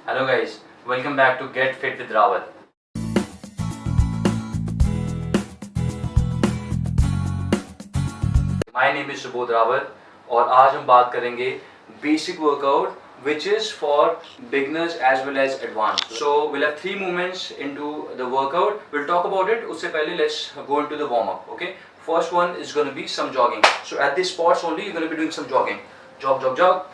Hello guys, welcome back to Get Fit with Rawat. My name is Subodh Rawat और आज हम बात करेंगे basic workout which is for beginners as well as advanced. So we'll have 3 movements into the workout. We'll talk about it. उससे पहले let's go into the warm up. Okay. First one is going to be some jogging. So at these spots only you're going to be doing some jogging. Jog, jog, jog.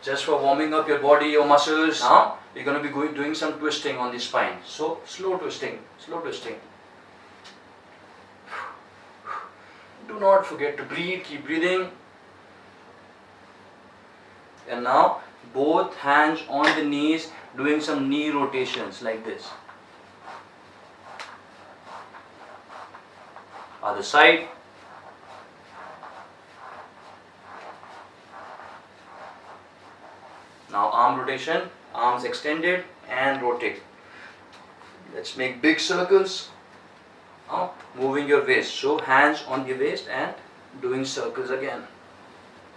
Just for warming up your body, your muscles. Now you're going to be doing some twisting on the spine. So slow twisting, slow twisting. Do not forget to breathe, keep breathing. And now both hands on the knees, doing some knee rotations like this. Other side. Now arm rotation, arms extended and rotate. Let's make big circles. Now moving your waist, so hands on the waist and doing circles again.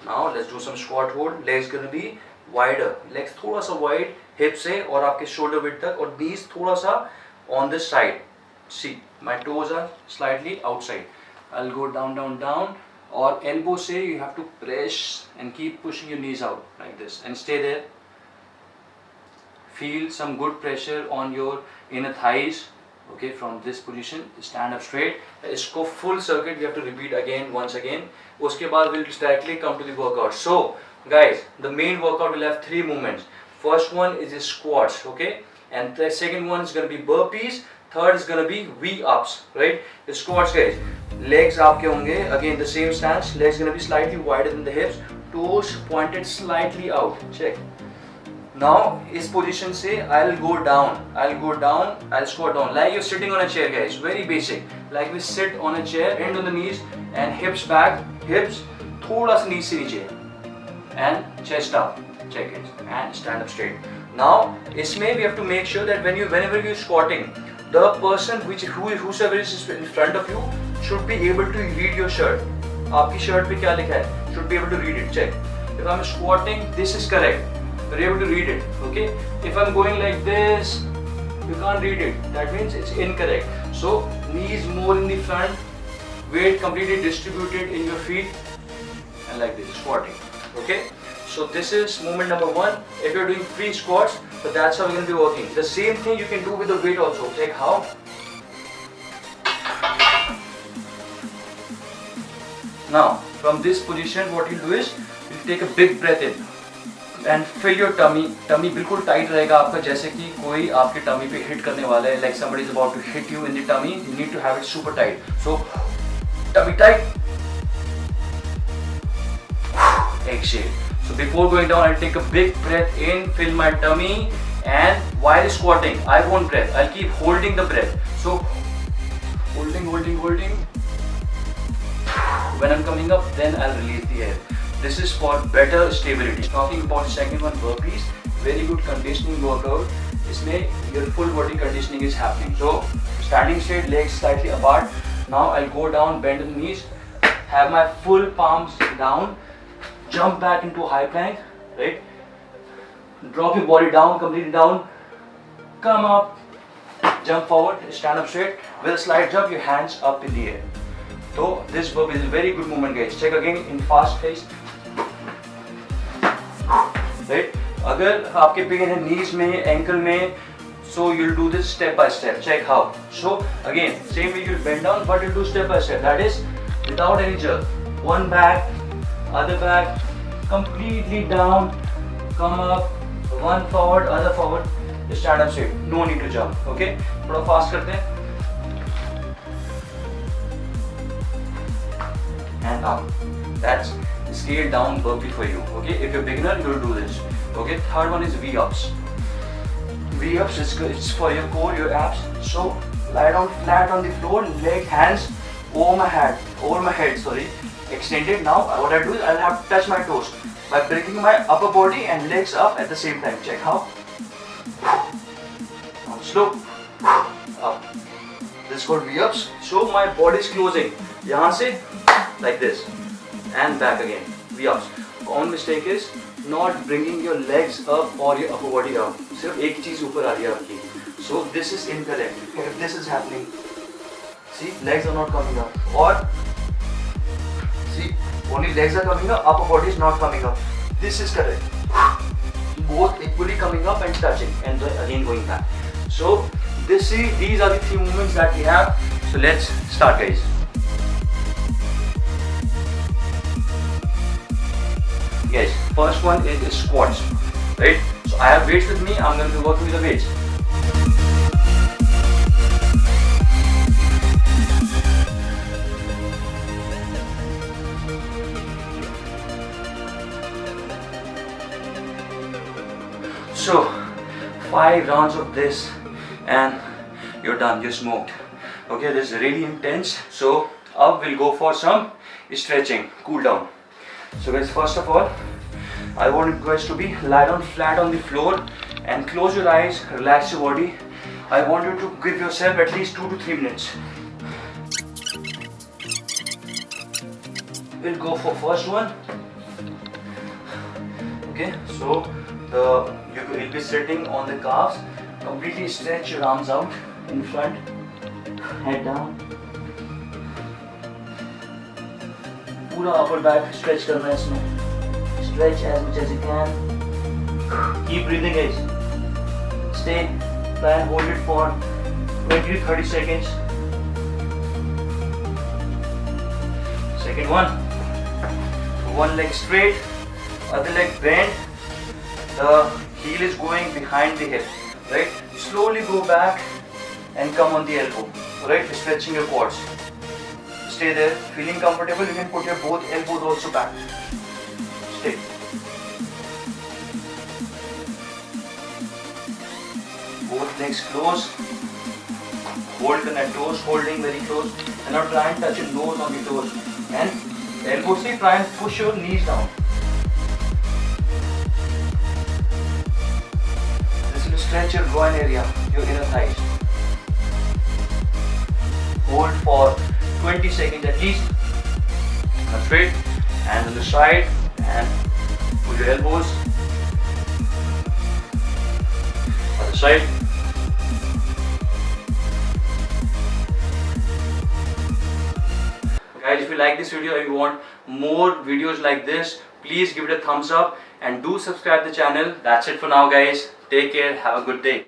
Now let's do some squat hold. Legs gonna be wider, legs थोड़ा सा wide hip से और आपके shoulder width तक और knees थोड़ा सा on this side. See, my toes are slightly outside. I'll go down, down, down. और elbow से you have to press and keep pushing your knees out like this and stay there. Feel some good pressure on your inner thighs. Okay, from this position, stand up straight. इसको full circuit we have to repeat again, once again. उसके बाद we'll directly come to the workout. So, guys, the main workout will have 3 movements. First one is the squats, okay, and the second one is going to be burpees. Third is going to be V-ups, right? The squats, guys. Legs आपके होंगे again the same stance. Legs going to be slightly wider than the hips. Toes pointed slightly out. Check. Now इस position से I'll go down, I'll squat down like you're sitting on a chair, guys. Very basic. Like we sit on a chair, hand on the knees and hips back, hips थोड़ा सा knees से नीचे and chest up. Check it and stand up straight. Now इसमें we have to make sure that whenever you're squatting, the person whosoever is in front of you should be able to read your shirt. आपकी shirt पे क्या लिखा है? Should be able to read it. Check. If I'm squatting, this is correct. You're able to read it, okay? If I'm going like this, you can't read it. That means it's incorrect. So knees more in the front, weight completely distributed in your feet, and like this, squatting. Okay? So this is movement number 1. If you're doing free squats, so that's how you're going to be working. The same thing you can do with the weight also. Check how. Now, from this position, what you do is you take a big breath in. And fill your tummy बिल्कुल tight रहेगा आपका, जैसे कि कोई आपके tummy पे hit करने वाला है, like somebody is about to hit you in the tummy. You need to have it super tight. So tummy tight. Exhale. So before going down, I'll take a big breath in, fill my tummy, and while squatting, I won't breath. I'll keep holding the breath. So holding. When I'm coming up, then I'll release the air. This is for better stability. Talking about the second one, burpees, very good conditioning workout. इसमें your full body conditioning is happening. So standing straight, legs slightly apart. Now I'll go down, bend the knees, have my full palms down, jump back into high plank, right? Drop your body down, completely down, come up, jump forward, stand up straight. With a slight jump, your hands up in the air. So this burpee is a very good movement, guys. Check again in fast pace. Right? अगर आपके pen है knees में, ankle में, so you'll do this step by step. Check how. So again, same way you'll bend down, but you'll do step by step. That is without any jerk. One back, other back, completely down, come up, one forward, other forward. Stand up straight. No need to jump. Okay? थोड़ा fast करते हैं. And up. That's scale down burpee for you. Okay, if you're beginner, you'll do this. Okay, third one is V-ups. V-ups is for your core, your abs. So lie down flat on the floor, leg, hands over my head. Sorry, extended. Now what I do is I'll have to touch my toes by bringing my upper body and legs up at the same time. Check how. Now slow up. This is called V-ups. So my body is closing. यहाँ से like this and back again. V-ups. Common mistake is not bringing your legs up or your upper body up. सिर्फ एक चीज ऊपर आ रही है आपकी. So this is incorrect. If this is happening, see, legs are not coming up, or see, only legs are coming up, upper body is not coming up. This is correct. Both equally coming up and touching, and then again going back. So these are the 3 movements that we have. So let's start, guys. Yes, first one is squats, right? So I have weights with me. I'm going to work with the weights. So 5 rounds of this and you're done, you're smoked. Okay, this is really intense. So up we'll go for some stretching, cool down. So guys, first of all, I want you guys to be lie down flat on the floor and close your eyes, relax your body. I want you to give yourself at least 2 to 3 minutes. We'll go for first one. Okay, so you will be sitting on the calves. Completely stretch your arms out in front, head down. पूरा upper back stretch करना है इसमें. Stretch as much as you can. Keep breathing, guys. Stay. Try and hold it for 20 to 30 seconds. Second one. One leg straight, other leg bent. The heel is going behind the hip, right? Slowly go back and come on the elbow, right? Stretching your quads. Stay there. Feeling comfortable, you can put your both elbows also back. Stay. Both legs close. Hold the toes, holding very close. And now try and touch your nose on the toes. And elbows, try and push your knees down. Stretch your groin area, your inner thighs. Hold for 20 seconds at least. Now straight and on the side and put your elbows. Other side. Guys, if you like this video and you want more videos like this, please give it a thumbs up and do subscribe the channel. That's it for now, guys. Take care. Have a good day.